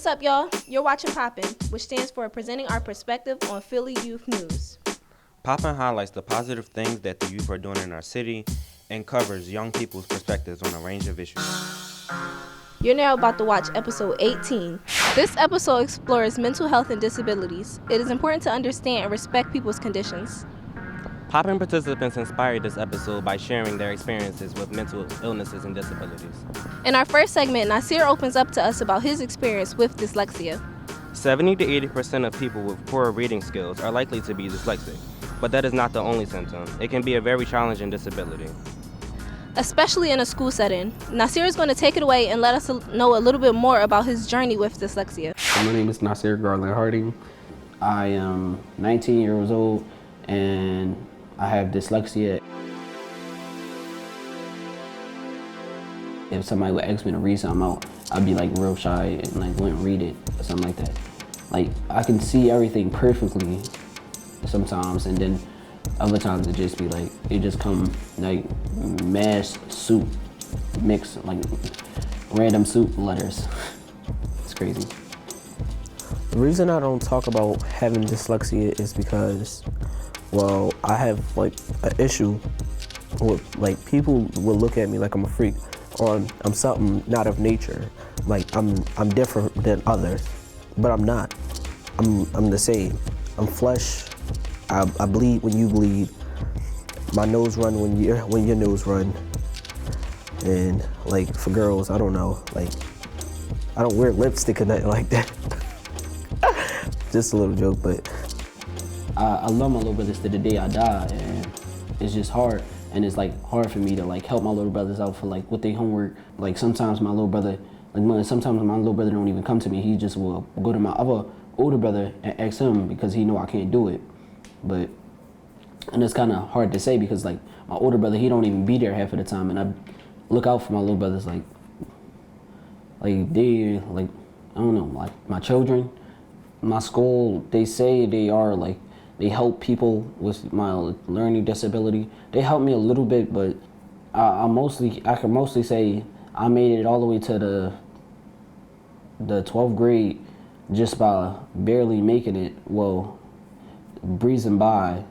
up, y'all? You're watching POPPYN, which stands for Presenting Our Perspective on Philly Youth News. POPPYN highlights the positive things that the youth are doing in our city and covers young people's perspectives on a range of issues. You're now about to watch episode 18. This episode explores mental health and disabilities. It is important to understand and respect people's conditions. POPPYN participants inspired this episode by sharing their experiences with mental illnesses and disabilities. In our first segment, Nasir opens up to us about his experience with dyslexia. 70 to 80% of people with poor reading skills are likely to be dyslexic, but that is not the only symptom. It can be a very challenging disability. Especially in a school setting. Nasir is going to take it away and let us know a little bit more about his journey with dyslexia. My name is Nasir Garland Harding. I am 19 years old and I have dyslexia. If somebody would ask me to read something out, I'd be like real shy and like wouldn't read it or something like that. Like I can see everything perfectly sometimes, and then other times it just be like, it just come like mash soup, mix like random soup letters. It's crazy. The reason I don't talk about having dyslexia is because, well, I have like an issue with like people will look at me like I'm a freak or I'm something not of nature. Like I'm different than others, but I'm not. I'm the same. I'm flesh. I bleed when you bleed. My nose run when your nose run. And like for girls, I don't know. Like I don't wear lipstick or nothing like that. Just a little joke, but I love my little brothers to the day I die, and it's just hard. And it's like hard for me to like help my little brothers out for like with their homework. Like sometimes my little brother, sometimes my little brother don't even come to me. He just will go to my other older brother and ask him because he know I can't do it. And it's kind of hard to say because like my older brother, he don't even be there half of the time, and I look out for my little brothers like they like, I don't know, like my children. My school, they say they are like, they help people with my learning disability. They help me a little bit, but I can mostly say I made it all the way to the 12th grade just by barely making it, well, breezing by.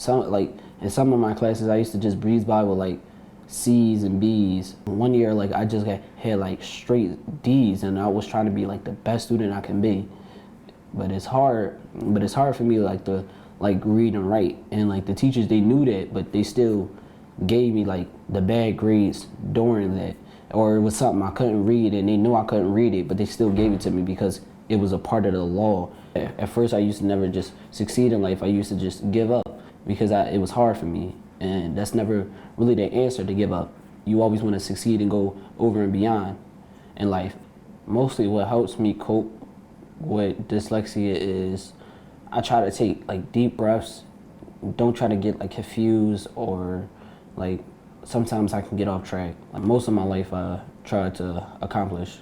In some of my classes, I used to just breeze by with like C's and B's. One year, like I just had like straight D's, and I was trying to be like the best student I can be. But it's hard for me like to like read and write, and like the teachers, they knew that, but they still gave me like the bad grades during that. Or it was something I couldn't read and they knew I couldn't read it, but they still gave it to me because it was a part of the law. At first I used to never just succeed in life. I used to just give up because it was hard for me, and that's never really the answer, to give up. You always want to succeed and go over and beyond in life. Mostly what helps me cope with dyslexia is I try to take like deep breaths. Don't try to get like confused, or like sometimes I can get off track. Like most of my life I tried to accomplish,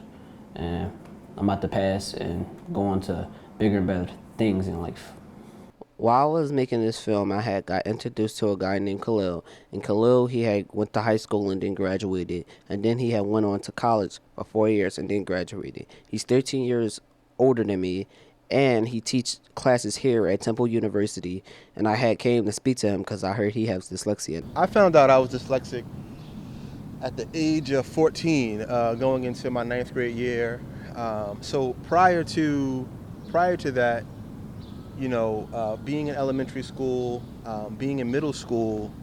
and I'm about to pass and go on to bigger and better things in life. While I was making this film, I had got introduced to a guy named Khalil. And Khalil, he had went to high school and then graduated. And then he had went on to college for 4 years and then graduated. He's 13 years older than me, and he teaches classes here at Temple University. And I came to speak to him because I heard he has dyslexia. I found out I was dyslexic at the age of 14, going into my 9th grade year. So prior to that, you know, being in elementary school, being in middle school,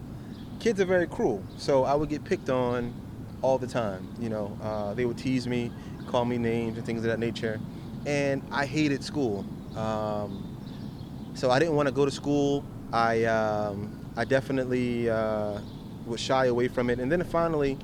kids are very cruel. So I would get picked on all the time. You know, they would tease me, call me names and things of that nature. And I hated school. So I didn't want to go to school. I definitely was shy away from it. And then finally,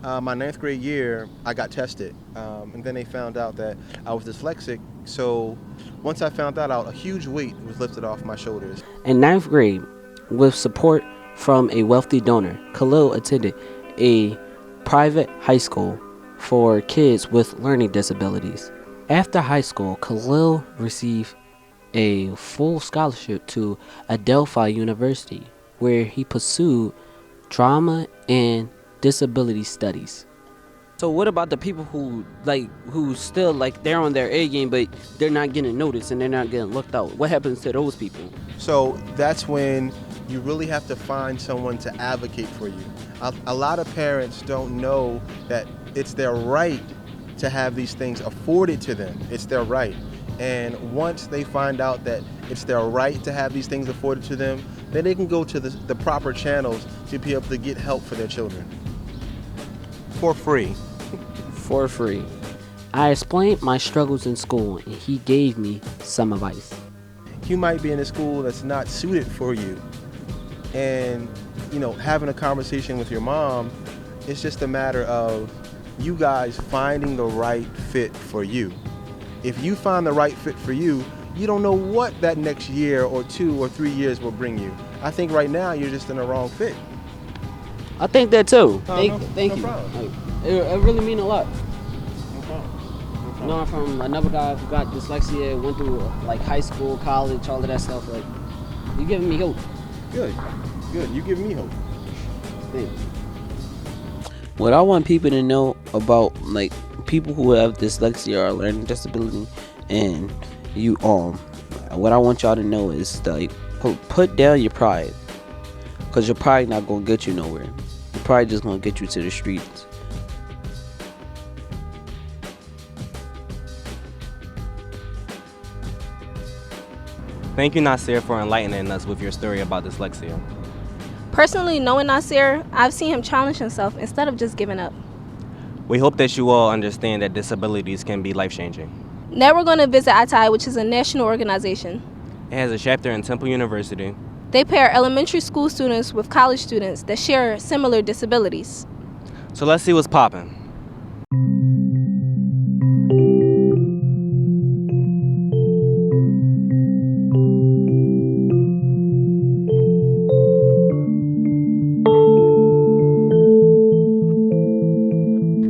my 9th grade year, I got tested. And then they found out that I was dyslexic. So once I found that out, a huge weight was lifted off my shoulders. In 9th grade, with support from a wealthy donor, Khalil attended a private high school for kids with learning disabilities. After high school, Khalil received a full scholarship to Adelphi University, where he pursued drama and disability studies. So what about the people who still like they're on their A game, but they're not getting noticed and they're not getting looked out? What happens to those people? So that's when you really have to find someone to advocate for you. A lot of parents don't know that it's their right to have these things afforded to them. It's their right. And once they find out that it's their right to have these things afforded to them, then they can go to the proper channels to be able to get help for their children. For free. For free. I explained my struggles in school and he gave me some advice. You might be in a school that's not suited for you. And, having a conversation with your mom, it's just a matter of you guys finding the right fit for you. If you find the right fit for you, you don't know what that next year or 2 or 3 years will bring you. I think right now you're just in the wrong fit. I think that too. Thank no you. problem. Like, it really mean a lot. No problem. You know, I'm from another guy who got dyslexia, went through like high school, college, all of that stuff. Like, you giving me hope. Good. You give me hope. Thank you. What I want people to know about like people who have dyslexia or learning disability, and you what I want y'all to know is like put down your pride, because your pride not gonna get you nowhere. Your pride just gonna get you to the streets. Thank you, Nasir, for enlightening us with your story about dyslexia. Personally, knowing Nasir, I've seen him challenge himself instead of just giving up. We hope that you all understand that disabilities can be life-changing. Now we're going to visit ItoI, which is a national organization. It has a chapter in Temple University. They pair elementary school students with college students that share similar disabilities. So let's see what's poppin'.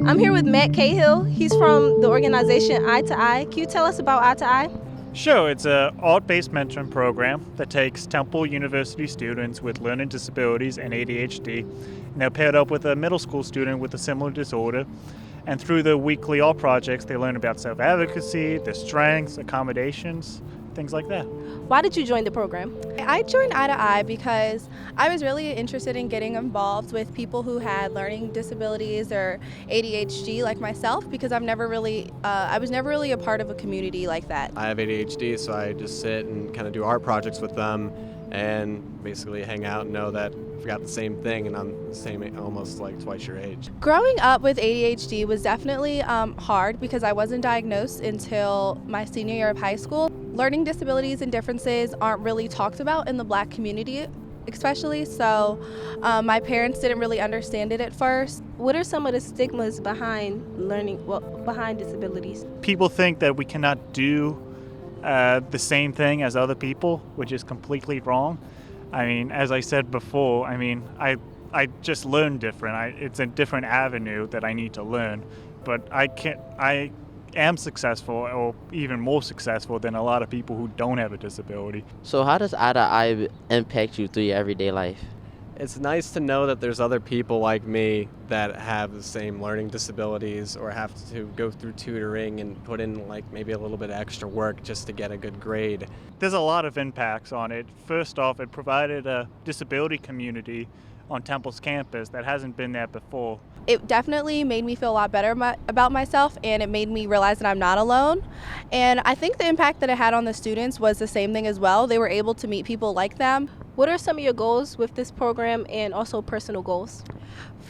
I'm here with Matt Cahill. He's from the organization ItoI. Can you tell us about ItoI? Sure, it's an art-based mentoring program that takes Temple University students with learning disabilities and ADHD, and they're paired up with a middle school student with a similar disorder. And through the weekly art projects, they learn about self-advocacy, their strengths, accommodations, things like that. Why did you join the program? I joined ItoI because I was really interested in getting involved with people who had learning disabilities or ADHD like myself, because I was never really a part of a community like that. I have ADHD, so I just sit and kind of do art projects with them and basically hang out and know that I've got the same thing and I'm the same, almost like twice your age. Growing up with ADHD was definitely hard because I wasn't diagnosed until my senior year of high school. Learning disabilities and differences aren't really talked about in the Black community, especially, so my parents didn't really understand it at first. What are some of the stigmas behind behind disabilities? People think that we cannot do the same thing as other people, which is completely wrong. I mean, as I said before, I just learn different. It's a different avenue that I need to learn, but I am successful, or even more successful than a lot of people who don't have a disability. So how does ItoI impact you through your everyday life? It's nice to know that there's other people like me that have the same learning disabilities or have to go through tutoring and put in like maybe a little bit of extra work just to get a good grade. There's a lot of impacts on it. First off, it provided a disability community on Temple's campus that hasn't been there before. It definitely made me feel a lot better about myself, and it made me realize that I'm not alone. And I think the impact that it had on the students was the same thing as well. They were able to meet people like them. What are some of your goals with this program and also personal goals?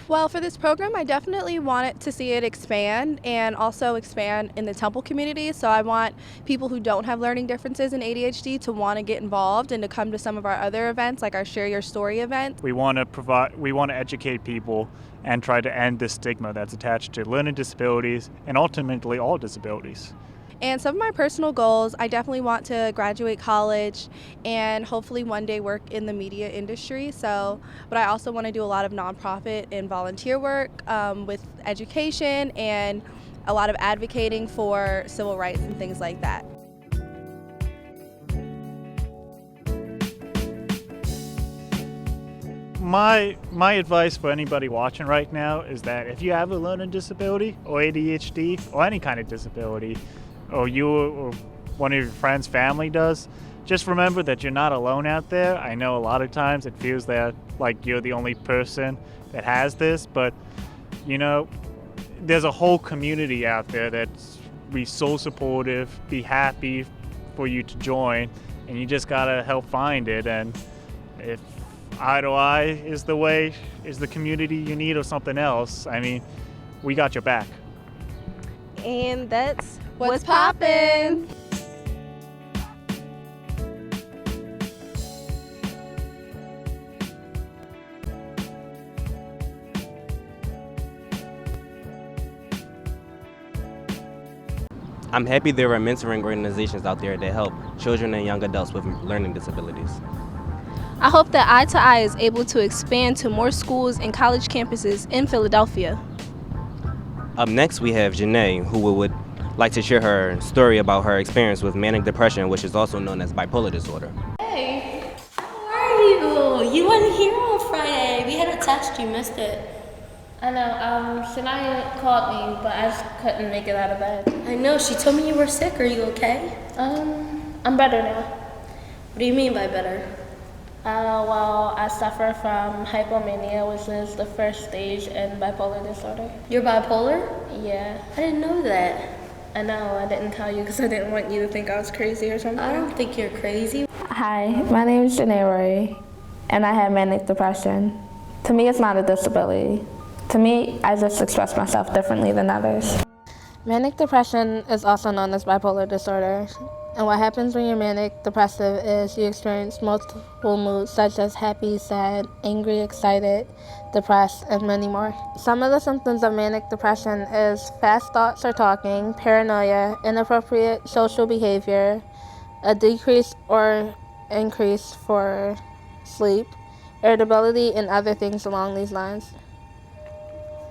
Well, for this program, I definitely wanted to see it expand and also expand in the Temple community. So I want people who don't have learning differences and ADHD to want to get involved and to come to some of our other events, like our Share Your Story event. We want to educate people and try to end the stigma that's attached to learning disabilities and ultimately all disabilities. And some of my personal goals, I definitely want to graduate college and hopefully one day work in the media industry. But I also want to do a lot of nonprofit and volunteer work with education and a lot of advocating for civil rights and things like that. my advice for anybody watching right now is that if you have a learning disability or ADHD or any kind of disability, or you or one of your friends' family does, just remember that you're not alone out there. I know a lot of times it feels that like you're the only person that has this, but you know, there's a whole community out there that's be so supportive, be happy for you to join, and you just gotta help find it. And if ItoI is the way, is the community you need or something else, I mean, we got your back. And that's what's poppin'. I'm happy there are mentoring organizations out there that help children and young adults with learning disabilities. I hope that ItoI is able to expand to more schools and college campuses in Philadelphia. Up next, we have Janae, who would like to share her story about her experience with manic depression, which is also known as bipolar disorder. Hey, how are you? You weren't here on Friday. We had a test, you missed it. I know, Janay called me, but I just couldn't make it out of bed. I know, she told me you were sick. Are you okay? I'm better now. What do you mean by better? Well, I suffer from hypomania, which is the first stage in bipolar disorder. You're bipolar? Yeah. I didn't know that. I know, I didn't tell you because I didn't want you to think I was crazy or something. I don't think you're crazy. Hi, my name is Janay Romao, and I have manic depression. To me, it's not a disability. To me, I just express myself differently than others. Manic depression is also known as bipolar disorder. And what happens when you're manic depressive is you experience multiple moods such as happy, sad, angry, excited, depressed, and many more. Some of the symptoms of manic depression is fast thoughts or talking, paranoia, inappropriate social behavior, a decrease or increase for sleep, irritability, and other things along these lines.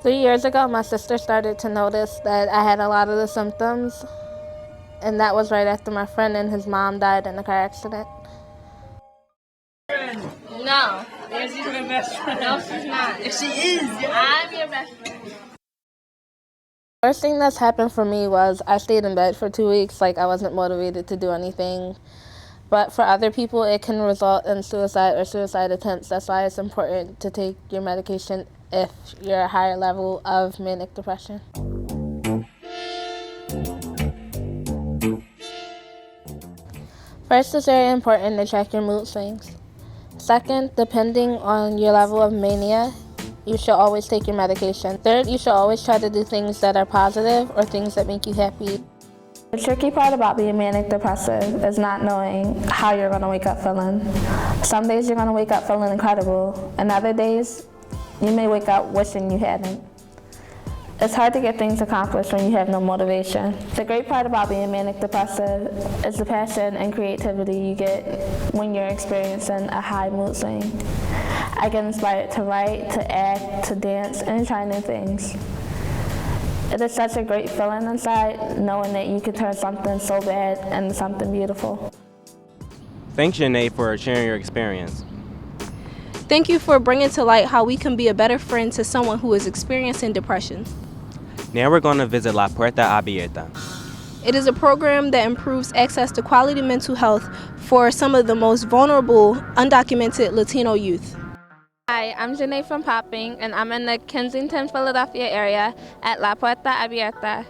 3 years ago, my sister started to notice that I had a lot of the symptoms, and that was right after my friend and his mom died in a car accident. No, she's my best friend. No, she's not. If she is, I'm your best friend. First thing that's happened for me was I stayed in bed for 2 weeks, like I wasn't motivated to do anything. But for other people, it can result in suicide or suicide attempts. That's why it's important to take your medication if you're a higher level of manic depression. First, it's very important to check your mood swings. Second, depending on your level of mania, you should always take your medication. Third, you should always try to do things that are positive or things that make you happy. The tricky part about being manic depressive is not knowing how you're going to wake up feeling. Some days you're going to wake up feeling incredible, and other days you may wake up wishing you hadn't. It's hard to get things accomplished when you have no motivation. The great part about being manic depressive is the passion and creativity you get when you're experiencing a high mood swing. I get inspired to write, to act, to dance, and try new things. It is such a great feeling inside, knowing that you can turn something so bad into something beautiful. Thanks, Janae, for sharing your experience. Thank you for bringing to light how we can be a better friend to someone who is experiencing depression. Now we're going to visit La Puerta Abierta. It is a program that improves access to quality mental health for some of the most vulnerable, undocumented Latino youth. Hi, I'm Janay from POPPYN, and I'm in the Kensington, Philadelphia area at La Puerta Abierta.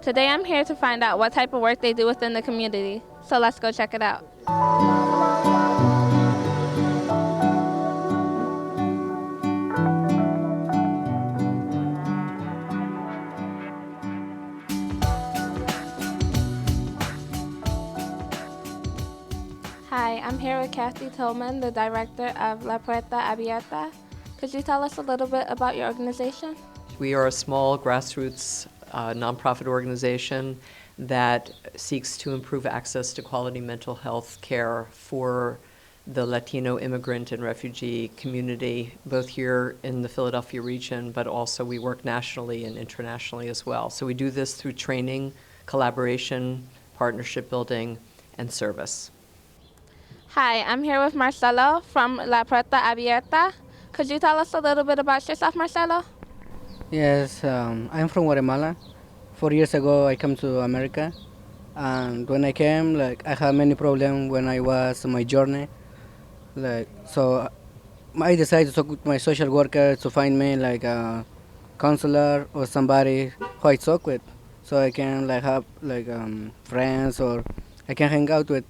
Today I'm here to find out what type of work they do within the community. So let's go check it out. Hi, I'm here with Kathy Tillman, the director of La Puerta Abierta. Could you tell us a little bit about your organization? We are a small grassroots nonprofit organization that seeks to improve access to quality mental health care for the Latino immigrant and refugee community, both here in the Philadelphia region, but also we work nationally and internationally as well. So we do this through training, collaboration, partnership building, and service. Hi, I'm here with Marcelo from La Puerta Abierta. Could you tell us a little bit about yourself, Marcelo? Yes, I'm from Guatemala. 4 years ago, I came to America, and when I came, like I had many problems when I was on my journey. Like so, I decided to talk with my social worker to find me like a counselor or somebody who I talk with, so I can like have like friends or I can hang out with.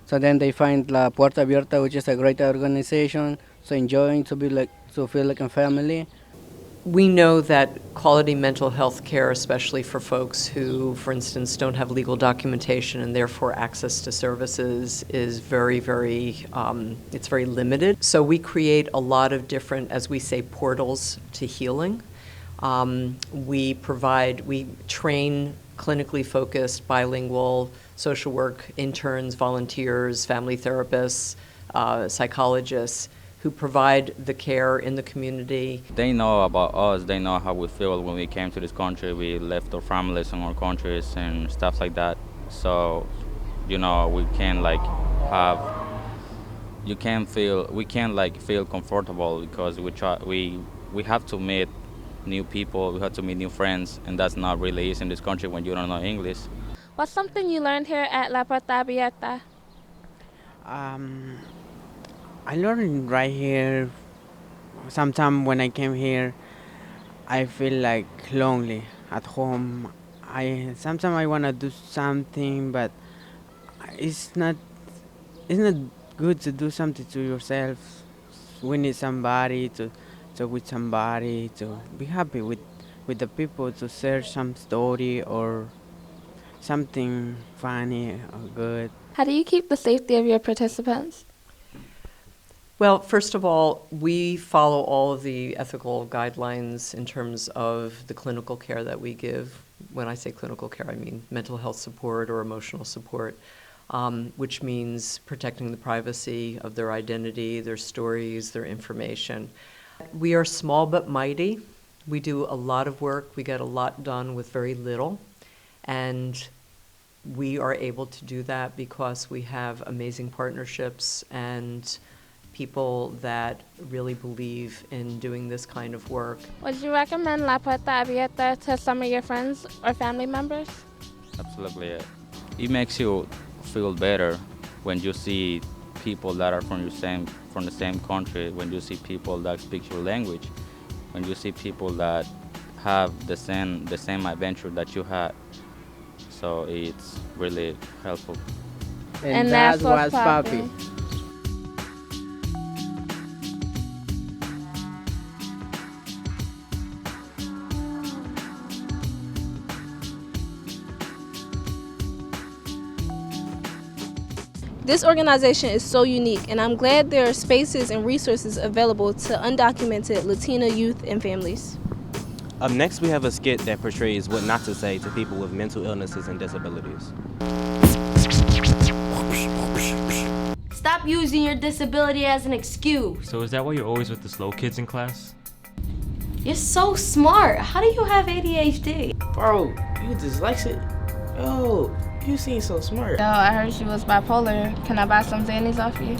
So then they find La Puerta Abierta, which is a great organization. So enjoying to be like to feel like a family. We know that quality mental health care, especially for folks who, for instance, don't have legal documentation and therefore access to services, is it's very limited. So we create a lot of different, as we say, portals to healing. We train clinically focused, bilingual social work interns, volunteers, family therapists, psychologists, who provide the care in the community. They know about us, they know how we feel when we came to this country. We left our families in our countries and stuff like that. So, we can we can't feel comfortable because we have to meet new people, we have to meet new friends, and that's not really easy in this country when you don't know English. What's something you learned here at La Puerta Abierta? I learned right here. Sometimes when I came here, I feel like lonely at home. Sometimes I wanna do something, but it's not good to do something to yourself. We need somebody to talk with somebody, to be happy with the people, to share some story or something funny or good. How do you keep the safety of your participants? Well, first of all, we follow all of the ethical guidelines in terms of the clinical care that we give. When I say clinical care, I mean mental health support or emotional support, which means protecting the privacy of their identity, their stories, their information. We are small but mighty. We do a lot of work. We get a lot done with very little. And we are able to do that because we have amazing partnerships and people that really believe in doing this kind of work. Would you recommend La Puerta Abierta to some of your friends or family members? Absolutely. It makes you feel better when you see people that are from the same country, when you see people that speak your language, when you see people that have the same adventure that you had. So it's really helpful. And that's what's poppy. This organization is so unique, and I'm glad there are spaces and resources available to undocumented Latina youth and families. Up next, we have a skit that portrays what not to say to people with mental illnesses and disabilities. Stop using your disability as an excuse. So is that why you're always with the slow kids in class? You're so smart. How do you have ADHD? Bro, you dyslexic? Yo, you seem so smart. Yo, I heard she was bipolar. Can I buy some Xannies off you?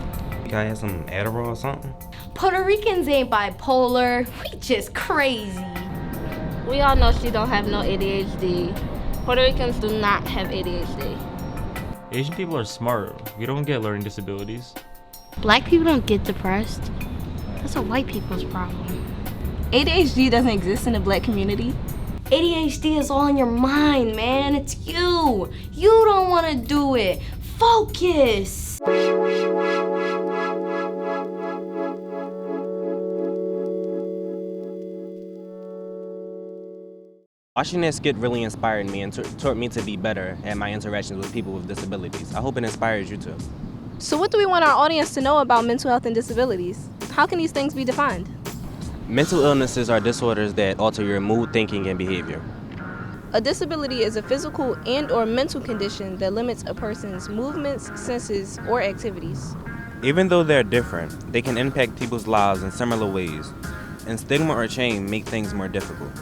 Can I have some Adderall or something? Puerto Ricans ain't bipolar. We just crazy. We all know she don't have no ADHD. Puerto Ricans do not have ADHD. Asian people are smart. We don't get learning disabilities. Black people don't get depressed. That's a white people's problem. ADHD doesn't exist in the Black community. ADHD is all in your mind, man. It's you. You don't want to do it. Focus. Watching that skit really inspired me and taught me to be better at my interactions with people with disabilities. I hope it inspires you too. So what do we want our audience to know about mental health and disabilities? How can these things be defined? Mental illnesses are disorders that alter your mood, thinking, and behavior. A disability is a physical and/or mental condition that limits a person's movements, senses, or activities. Even though they're different, they can impact people's lives in similar ways, and stigma or shame make things more difficult.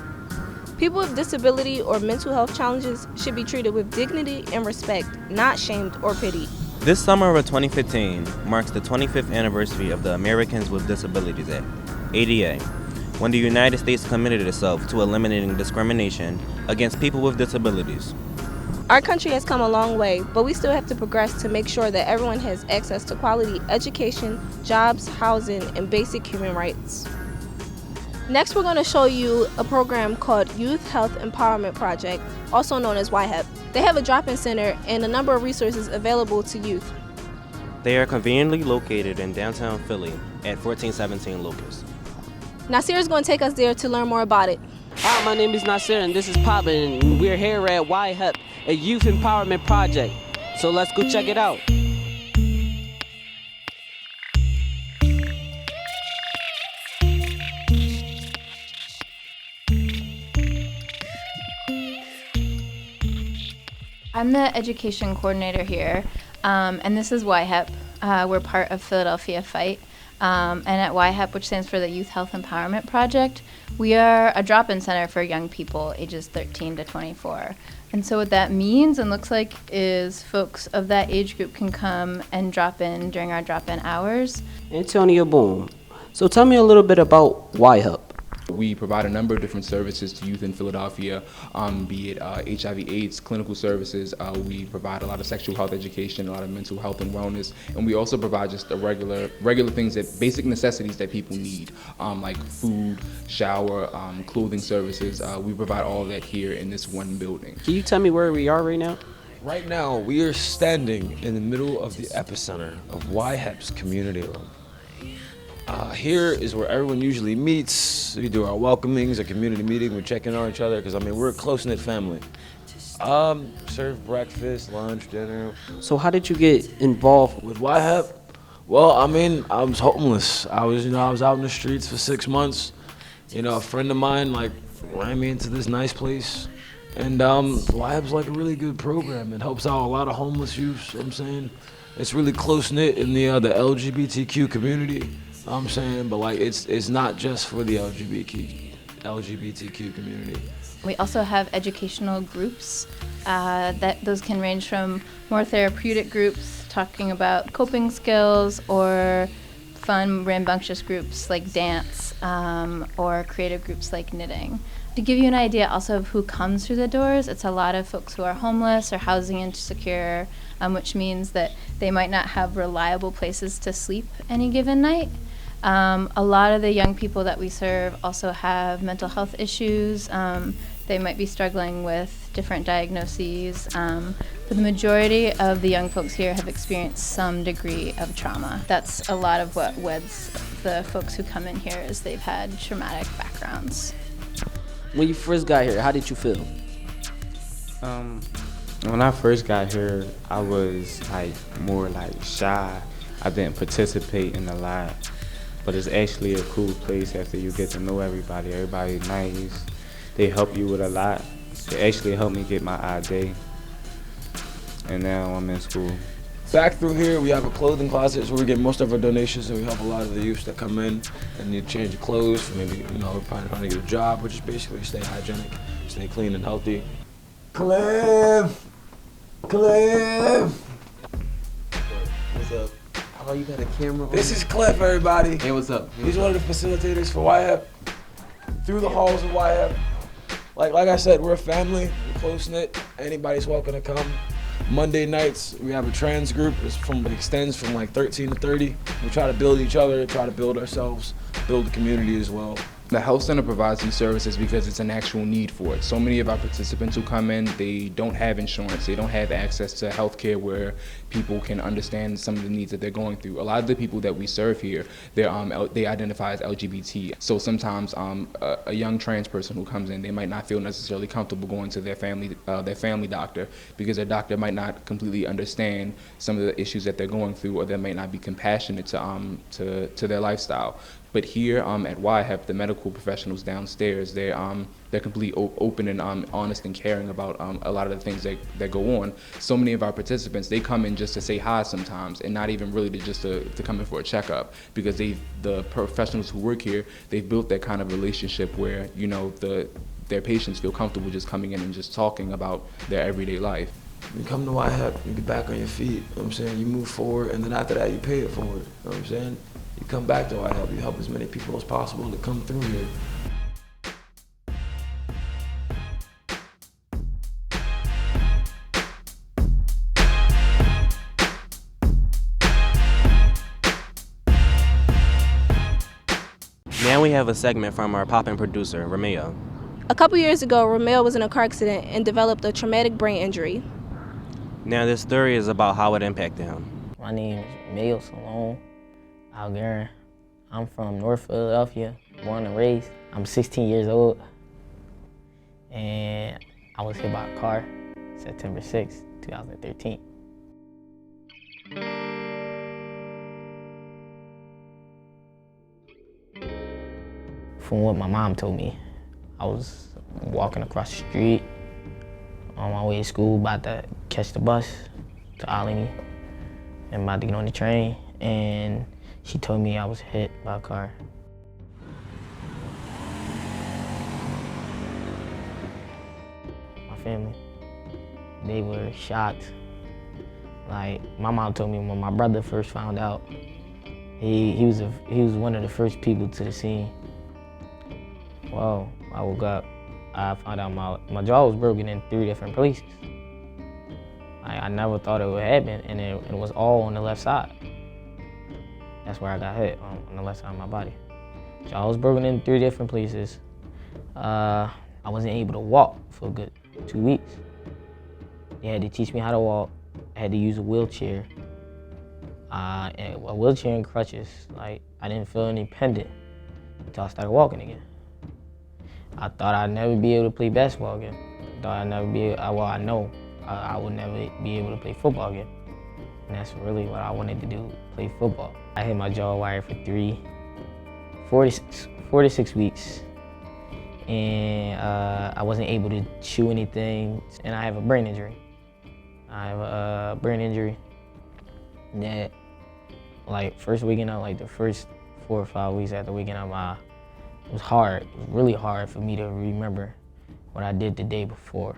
People with disability or mental health challenges should be treated with dignity and respect, not shamed or pitied. This summer of 2015 marks the 25th anniversary of the Americans with Disabilities Act, ADA, when the United States committed itself to eliminating discrimination against people with disabilities. Our country has come a long way, but we still have to progress to make sure that everyone has access to quality education, jobs, housing, and basic human rights. Next, we're going to show you a program called Youth Health Empowerment Project, also known as Y-HEP. They have a drop-in center and a number of resources available to youth. They are conveniently located in downtown Philly at 1417 Locust. Nasir is going to take us there to learn more about it. Hi, my name is Nasir and this is POPPYN, and we're here at Y-HEP, a youth empowerment project. So let's go check it out. I'm the education coordinator here, and this is Y-HEP. We're part of Philadelphia Fight. And at Y-HEP, which stands for the Youth Health Empowerment Project, we are a drop-in center for young people ages 13 to 24. And so what that means and looks like is folks of that age group can come and drop in during our drop-in hours. Antonio Boom. So tell me a little bit about Y-HEP. We provide a number of different services to youth in Philadelphia, be it HIV/AIDS, clinical services. We provide a lot of sexual health education, a lot of mental health and wellness, and we also provide just the regular things, that basic necessities that people need, like food, shower, clothing services. We provide all of that here in this one building. Can you tell me where we are right now? Right now, we are standing in the middle of the epicenter of Y-HEP's community room. Here is where everyone usually meets. We do our welcomings, a community meeting. We're checking on each other because, we're a close-knit family. Serve breakfast, lunch, dinner. So how did you get involved with Y-HEP? Well, I was homeless. I was out in the streets for 6 months. A friend of mine, ran me into this nice place. And Y-HEP's a really good program. It helps out a lot of homeless youth, It's really close-knit in the LGBTQ community. But it's not just for the LGBTQ community. We also have educational groups those can range from more therapeutic groups talking about coping skills, or fun, rambunctious groups like dance, or creative groups like knitting. To give you an idea also of who comes through the doors, it's a lot of folks who are homeless or housing insecure, which means that they might not have reliable places to sleep any given night. A lot of the young people that we serve also have mental health issues. They might be struggling with different diagnoses. But the majority of the young folks here have experienced some degree of trauma. That's a lot of what weds the folks who come in here, is they've had traumatic backgrounds. When you first got here, how did you feel? When I first got here, I was more shy. I didn't participate in a lot. But it's actually a cool place after you get to know everybody. Everybody's nice. They help you with a lot. They actually helped me get my ID. And now I'm in school. Back through here, we have a clothing closet where we get most of our donations, and we help a lot of the youths that come in and need to change of clothes for maybe, trying to get a job, which is basically stay hygienic, stay clean and healthy. Cliff! What's up? Oh, you got a camera on? This is Cliff, everybody. Hey, what's up? He's one of the facilitators for Y-HEP. Through the halls of Y-HEP. Like I said, we're a family, we're close-knit. Anybody's welcome to come. Monday nights, we have a trans group. It extends from 13 to 30. We try to build each other, try to build ourselves, build the community as well. The health center provides these services because it's an actual need for it. So many of our participants who come in, they don't have insurance, they don't have access to healthcare where people can understand some of the needs that they're going through. A lot of the people that we serve here, they identify as LGBT. So sometimes a young trans person who comes in, they might not feel necessarily comfortable going to their family doctor, because their doctor might not completely understand some of the issues that they're going through, or they might not be compassionate to their lifestyle. But here at Y-HEP, the medical professionals downstairs, they're completely open and honest and caring about a lot of the things that go on. So many of our participants, they come in just to say hi sometimes, and not even really to come in for a checkup, because the professionals who work here, they've built that kind of relationship where their patients feel comfortable just coming in and just talking about their everyday life. You come to Y-HEP, you get back on your feet, you know what I'm saying? You move forward, and then after that, you pay it forward, you know what I'm saying? You come back to Y-HEP, you help as many people as possible to come through here. Now we have a segment from our POPPYN producer, Romao. A couple years ago, Romao was in a car accident and developed a traumatic brain injury. Now this story is about how it impacted him. My name is Romao Salone Algarin. I'm from North Philadelphia, born and raised. I'm 16 years old, and I was hit by a car September 6, 2013. From what my mom told me, I was walking across the street on my way to school, about to catch the bus to Allegheny, and about to get on the train, and she told me I was hit by a car. My family, they were shocked. Like, my mom told me when my brother first found out, he was one of the first people to the scene. Well, I woke up, I found out my jaw was broken in 3 different places. I never thought it would happen, and it was all on the left side. That's where I got hit, on the left side of my body. Jaw was broken in 3 different places. I wasn't able to walk for a good 2 weeks. They had to teach me how to walk. I had to use a wheelchair. And a wheelchair and crutches. Like, I didn't feel independent until I started walking again. I thought I'd never be able to play basketball again. I thought I'd never be able, well, I know I would never be able to play football again. And that's really what I wanted to do, play football. I had my jaw wired for 4 to 6 weeks. And I wasn't able to chew anything. And I have a brain injury. I have a brain injury that, like, first waking up, like the first 4 or 5 weeks after waking up, it was hard. It was really hard for me to remember what I did the day before.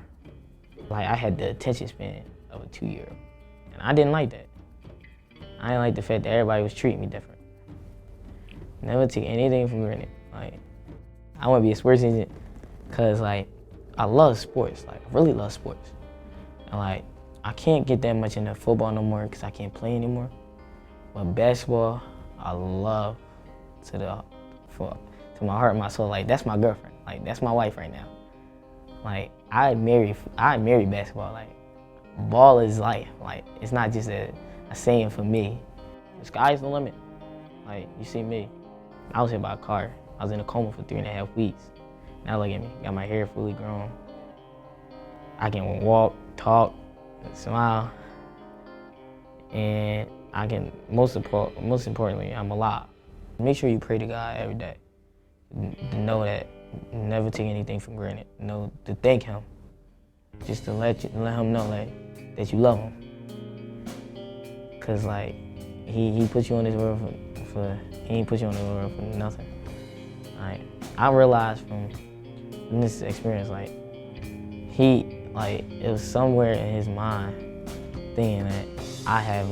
Like, I had the attention span of a 2-year-old, and I didn't like that. I didn't like the fact that everybody was treating me different. Never take anything for granted. Like, I want to be a sports agent because, like, I love sports. Like, I really love sports. And, like, I can't get that much into football no more because I can't play anymore. But basketball, I love to my heart and my soul. Like, that's my girlfriend. Like, that's my wife right now. Like, I marry basketball. Like, ball is life. Like, it's not just a saying for me. The sky's the limit. Like, you see me. I was hit by a car. I was in a coma for 3.5 weeks. Now look at me. Got my hair fully grown. I can walk, talk, smile, and I can, most importantly, I'm alive. Make sure you pray to God every day. To know that, never take anything for granted. Know to thank Him, just to let Him know, like, that you love Him. Cause, like, He put you on this world He ain't put you on this world for nothing. Like, I realized from this experience, like, it was somewhere in His mind thinking that I have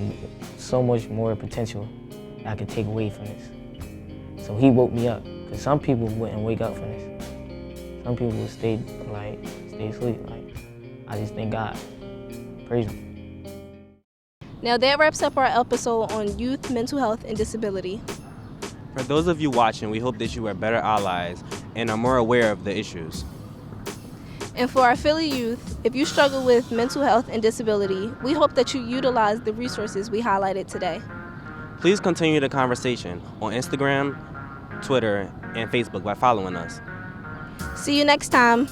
so much more potential that I could take away from this. So He woke me up. Because some people wouldn't wake up from this. Some people would stay asleep. Like, I just thank God. Praise Him. Now that wraps up our episode on youth, mental health, and disability. For those of you watching, we hope that you are better allies and are more aware of the issues. And for our Philly youth, if you struggle with mental health and disability, we hope that you utilize the resources we highlighted today. Please continue the conversation on Instagram, Twitter, and Facebook by following us. See you next time.